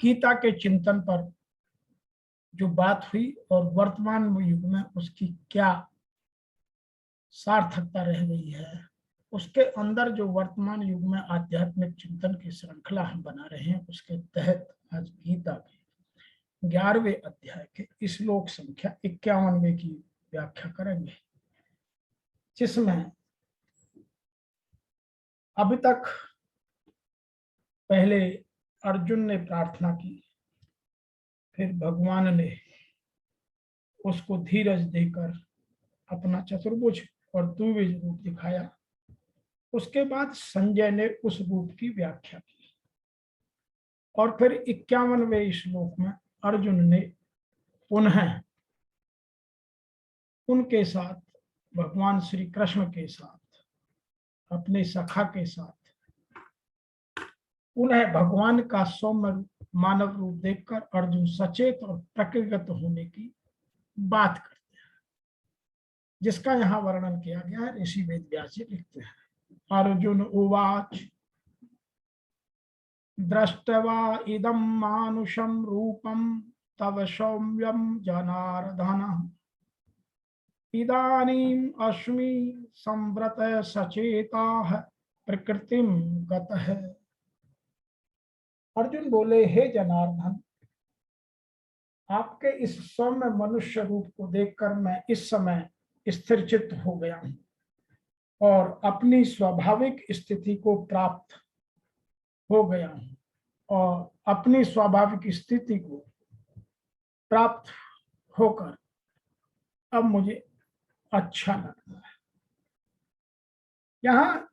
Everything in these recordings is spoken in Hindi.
गीता के चिंतन पर जो बात हुई और वर्तमान युग में उसकी क्या सार्थकता रह गई है, उसके अंदर जो वर्तमान युग में आध्यात्मिक चिंतन की श्रृंखला हम बना रहे हैं, उसके तहत आज गीता के 11वें अध्याय के श्लोक संख्या 51वें की व्याख्या करेंगे, जिसमें अभी तक पहले अर्जुन ने प्रार्थना की, फिर भगवान ने उसको धीरज देकर अपना चतुर्भुज और द्विभुज रूप दिखाया। उसके बाद संजय ने उस रूप की व्याख्या की और फिर 51वें श्लोक में अर्जुन ने पुनः उनके साथ, भगवान श्री कृष्ण के साथ, अपने सखा के साथ पुनः भगवान का सौम्य मानव रूप देखकर अर्जुन सचेत और प्रकृतिगत होने की बात करते हैं, जिसका यहाँ वर्णन किया गया है। ऋषि वेद व्यास जी लिखते हैं, अर्जुन उवाच दृष्ट्वा इदं मानुषं रूपं तव सौम्यं जनार्दन इदानीम् अस्मि संवृत सचेताः प्रकृतिं गतः। अर्जुन बोले, हे जनार्दन, आपके इस सौम्य मनुष्य रूप को देखकर मैं इस समय स्थिरचित्त हो गया हूं और अपनी स्वाभाविक स्थिति को प्राप्त हो गया हूं और अपनी स्वाभाविक स्थिति को प्राप्त होकर अब मुझे अच्छा लगता है। यहाँ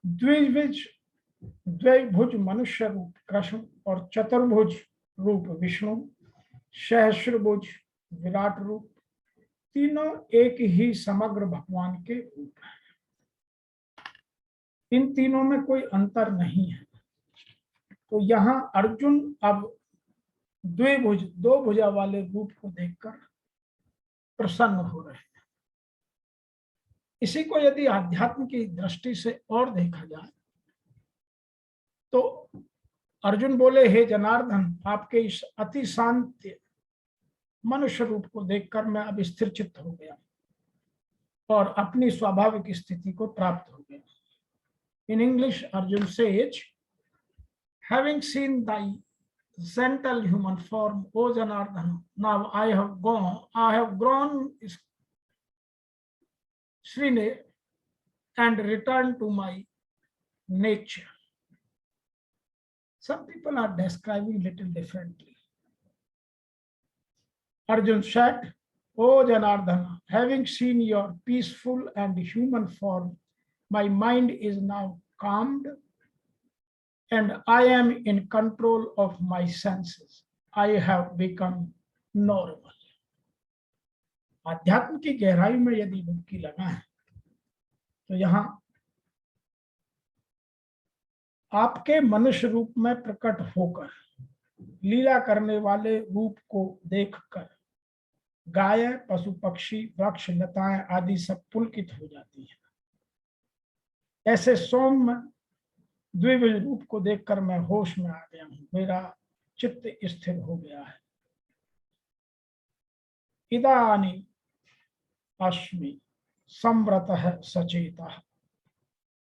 द्विभुज मनुष्य रूप कृष्ण और चतुर्भुज रूप विष्णु, सहस्रभुज विराट रूप, तीनों एक ही समग्र भगवान के रूप हैं। इन तीनों में कोई अंतर नहीं है। तो यहाँ अर्जुन अब द्विभुज, दो भुजा वाले रूप को देखकर प्रसन्न हो रहे हैं। इसी को यदि आध्यात्म की दृष्टि से और देखा जाए तो अर्जुन बोले, हे जनार्दन, आपके इस अति शांत मनुष्य रूप को देखकर मैं अब स्थिर चित्त हो गया और अपनी स्वाभाविक स्थिति को प्राप्त हो गया। In English, Arjun says, having seen thy gentle human form, O Janardana, now I have grown Srine and returned to my nature. Some people are describing little differently. Arjun said, O Janardana, having seen your peaceful and human form, my mind is now calmed and I am in control of my senses. I have become normal. आध्यात्म की गहराई में यदि डुबकी लगा है तो यहाँ आपके मनुष्य रूप में प्रकट होकर लीला करने वाले रूप को देखकर गाय, पशु पक्षी, वृक्ष, लताएं आदि सब पुलकित हो जाती है। ऐसे सौम्य द्विभुज रूप को देखकर मैं होश में आ गया हूं, मेरा चित्त स्थिर हो गया है। इदानी अस्मि संवृतः सचेतः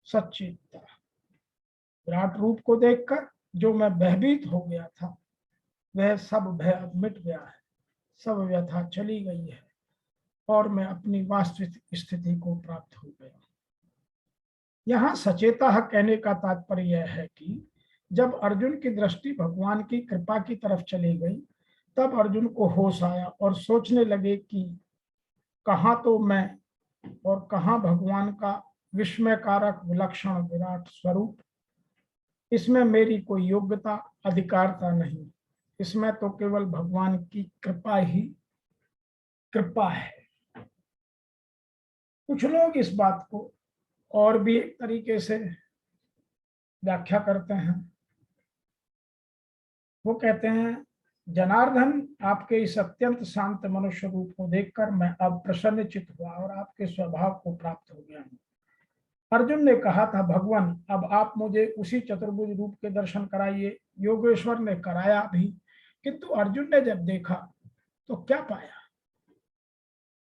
सच्चित्तः। विराट रूप को देखकर जो मैं भयभीत हो गया था, वह सब भय अब मिट गया है, सब व्यथा चली गई है और मैं अपनी वास्तविक स्थिति को प्राप्त हो गया। यहाँ सचेता कहने का तात्पर्य यह है कि जब अर्जुन की दृष्टि भगवान की कृपा की तरफ चली गई, तब अर्जुन को होश आया और सोचने लगे कि कहाँ तो मैं और कहाँ भगवान का विस्मयकारक विलक्षण विराट स्वरूप। इसमें मेरी कोई योग्यता, अधिकारता नहीं, इसमें तो केवल भगवान की कृपा ही कृपा है। कुछ लोग इस बात को और भी एक तरीके से व्याख्या करते हैं। वो कहते हैं, जनार्दन, आपके इस अत्यंत शांत मनुष्य रूप को देखकर मैं अब प्रसन्नचित्त हुआ और आपके स्वभाव को प्राप्त हो गया हूँ। अर्जुन ने कहा था, भगवान, अब आप मुझे उसी चतुर्भुज रूप के दर्शन कराइए। योगेश्वर ने कराया भी, किंतु अर्जुन ने जब देखा तो क्या पाया?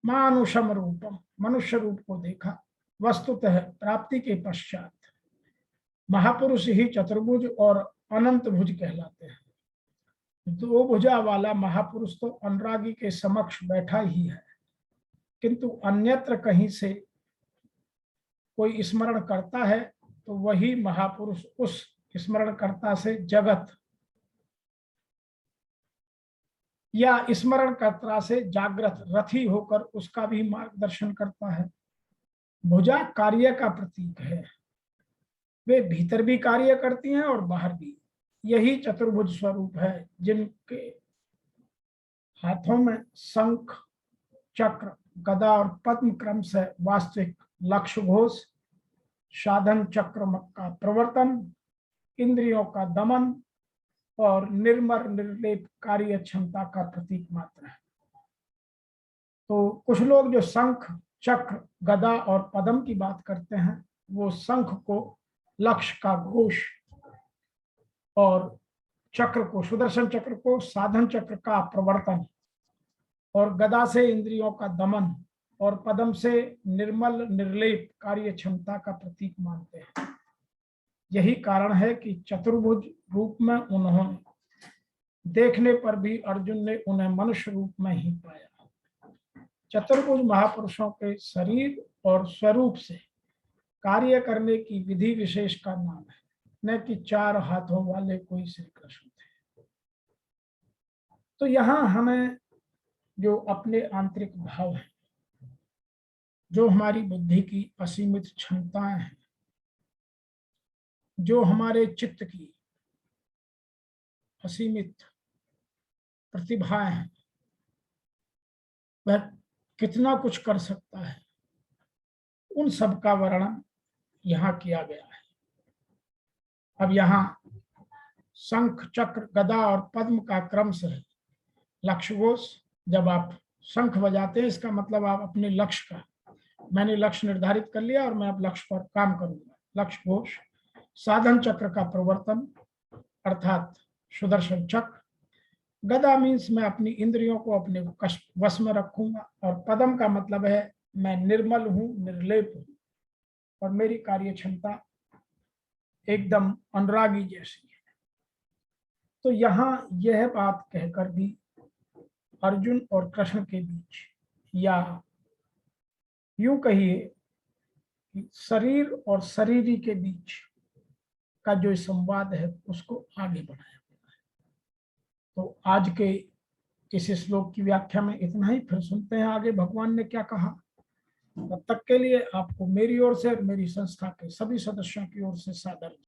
मानुषम रूपम, मनुष्य रूप को देखा। वस्तुतः प्राप्ति के पश्चात महापुरुष ही चतुर्भुज और अनंत भुज कहलाते हैं। दो भुजा वाला महापुरुष तो अनुरागी के समक्ष बैठा ही है, किंतु अन्यत्र कहीं से कोई स्मरण करता है तो वही महापुरुष उस स्मरणकर्ता से जगत या स्मरणकर्ता से जागृत रथी होकर उसका भी मार्गदर्शन करता है। भुजा कार्य का प्रतीक है, वे भीतर भी कार्य करती हैं और बाहर भी। यही चतुर्भुज स्वरूप है, जिनके हाथों में शंख, चक्र, गदा और पद्म क्रम से वास्तविक लक्ष्य घोष, साधन चक्र का प्रवर्तन, इंद्रियों का दमन और निर्मल निर्लेप कार्य क्षमता का प्रतीक मात्र है। तो कुछ लोग जो शंख, चक्र, गदा और पद्म की बात करते हैं, वो शंख को लक्ष्य का घोष और चक्र को, सुदर्शन चक्र को साधन चक्र का प्रवर्तन और गदा से इंद्रियों का दमन और पद्म से निर्मल निर्लेप कार्य क्षमता का प्रतीक मानते हैं। यही कारण है कि चतुर्भुज रूप में उन्होंने देखने पर भी अर्जुन ने उन्हें मनुष्य रूप में ही पाया। चतुर्भुज महापुरुषों के शरीर और स्वरूप से कार्य करने की विधि विशेष का नाम है, न कि चार हाथों वाले कोई श्री कृष्ण थे। तो यहां हमें जो अपने आंतरिक भाव है, जो हमारी बुद्धि की असीमित क्षमताएं हैं, जो हमारे चित्त की असीमित प्रतिभाएं हैं, वह कितना कुछ कर सकता है, उन सब का वर्णन यहाँ किया गया है। अब यहाँ शंख, चक्र, गदा और पद्म का क्रम से है लक्ष्य घोष। जब आप शंख बजाते हैं, इसका मतलब आप अपने लक्ष्य का, मैंने लक्ष्य निर्धारित कर लिया और मैं अब लक्ष्य पर काम करूंगा, लक्ष्य घोष। साधन चक्र का प्रवर्तन अर्थात सुदर्शन चक्र। गदा मीन्स मैं अपनी इंद्रियों को अपने वश में रखूंगा, और पद्म का मतलब है मैं निर्मल हूं, निर्लेप हूं और मेरी कार्य क्षमता एकदम अनुरागी जैसी है। तो यहां यह बात कहकर भी अर्जुन और कृष्ण के बीच, या यूं कहिए कि शरीर और शरीरी के बीच का जो संवाद है, उसको आगे बढ़ाया गया है। तो आज के इस श्लोक की व्याख्या में इतना ही, फिर सुनते हैं आगे भगवान ने क्या कहा। तब तक के लिए आपको मेरी ओर से और मेरी संस्था के सभी सदस्यों की ओर से सादर